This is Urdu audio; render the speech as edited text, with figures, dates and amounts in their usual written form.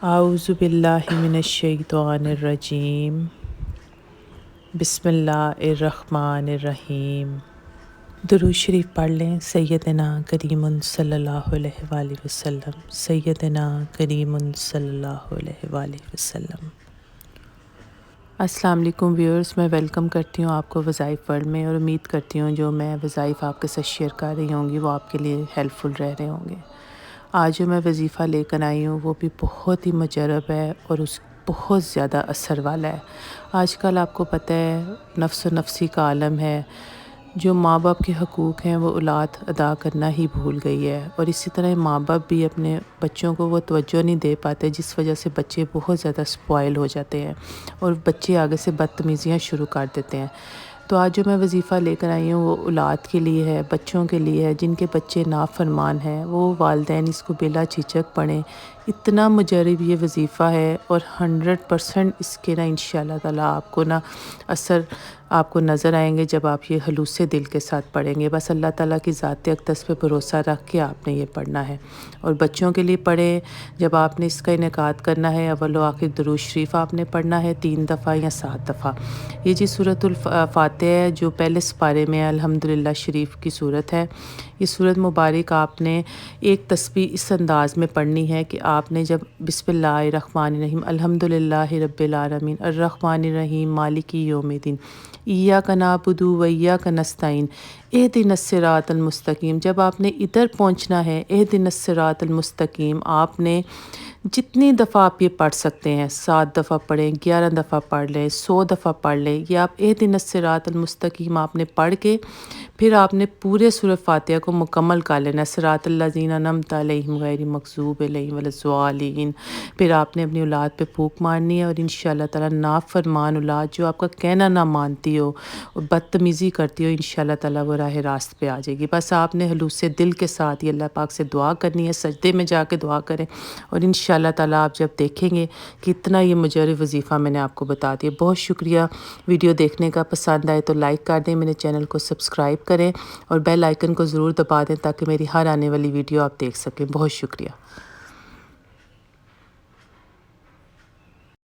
اعوذ باللہ من الشیطان الرجیم بسم اللہ الرحمن الرحیم۔ درود شریف پڑھ لیں۔ سیدنا کریم صلی اللہ علیہ وآلہ وسلم، سیدنا کریم صلی اللہ علیہ وآلہ وسلم۔ السلام علیکم ویورز، میں ویلکم کرتی ہوں آپ کو وظائف ورلڈ میں، اور امید کرتی ہوں جو میں وظائف آپ کے ساتھ شیئر کر رہی ہوں گی وہ آپ کے لیے ہیلپ فل رہ رہے ہوں گے۔ آج جو میں وظیفہ لے کر آئی ہوں وہ بھی بہت ہی مجرب ہے اور اس بہت زیادہ اثر والا ہے۔ آج کل آپ کو پتہ ہے نفس و نفسی کا عالم ہے، جو ماں باپ کے حقوق ہیں وہ اولاد ادا کرنا ہی بھول گئی ہے، اور اسی طرح ماں باپ بھی اپنے بچوں کو وہ توجہ نہیں دے پاتے، جس وجہ سے بچے بہت زیادہ سپوائل ہو جاتے ہیں اور بچے آگے سے بدتمیزیاں شروع کر دیتے ہیں۔ تو آج جو میں وظیفہ لے کر آئی ہوں وہ اولاد کے لیے ہے، بچوں کے لیے ہے جن کے بچے نافرمان ہیں، وہ والدین اس کو بلا جھجک پڑھیں۔ اتنا مجرب یہ وظیفہ ہے اور 100% اس کے نا انشاءاللہ تعالیٰ آپ کو نا اثر آپ کو نظر آئیں گے جب آپ یہ خلوص دل کے ساتھ پڑھیں گے۔ بس اللہ تعالیٰ کی ذات اقدس پہ بھروسہ رکھ کے آپ نے یہ پڑھنا ہے، اور بچوں کے لیے پڑھیں۔ جب آپ نے اس کا انعقاد کرنا ہے اول و آخر درود شریف آپ نے پڑھنا ہے 3 دفعہ یا 7 دفعہ۔ یہ جی سورۃ الفاتحہ ہے جو پہلے سپارے میں الحمدللہ شریف کی صورت ہے۔ یہ صورت مبارک آپ نے ایک تسبیح اس انداز میں پڑھنی ہے کہ آپ نے جب بسم اللہ الرحمن الرحیم الحمدللہ رب العالمین الرحمن الرحیم مالک یوم الدین ایاک نعبد و ایاک نستعین اہدنا الصراط المستقیم، جب آپ نے ادھر پہنچنا ہے اہدنا الصراط المستقیم آپ نے جتنی دفعہ آپ یہ پڑھ سکتے ہیں، 7 دفعہ پڑھیں، 11 دفعہ پڑھ لیں، 100 دفعہ پڑھ لیں، یا آپ اہدنا الصراط المستقیم آپ نے پڑھ کے پھر آپ نے پورے سورۃ فاتحہ کو مکمل کر لینا، صراط الذین انعمت علیہم غیر المغضوب علیہم ولا الضالین۔ پھر آپ نے اپنی اولاد پہ پھونک مارنی ہے، اور انشاءاللہ تعالیٰ نافرمان اولاد جو آپ کا کہنا نہ مانتی ہو اور بدتمیزی کرتی ہو، انشاءاللہ تعالیٰ وہ راہ راست پہ آ جائے گی۔ بس آپ نے خلوص دل کے ساتھ یہ اللہ پاک سے دعا کرنی ہے، سجدے میں جا کے دعا کریں، اور انشاءاللہ تعالیٰ آپ جب دیکھیں گے کہ اتنا یہ مجرب وظیفہ میں نے آپ کو بتا دیا۔ بہت شکریہ ویڈیو دیکھنے کا، پسند آئے تو لائک کر دیں، میرے چینل کو سبسکرائب کریں اور بیل آئیکن کو ضرور دبا دیں تاکہ میری ہر آنے والی ویڈیو آپ دیکھ سکیں۔ بہت شکریہ۔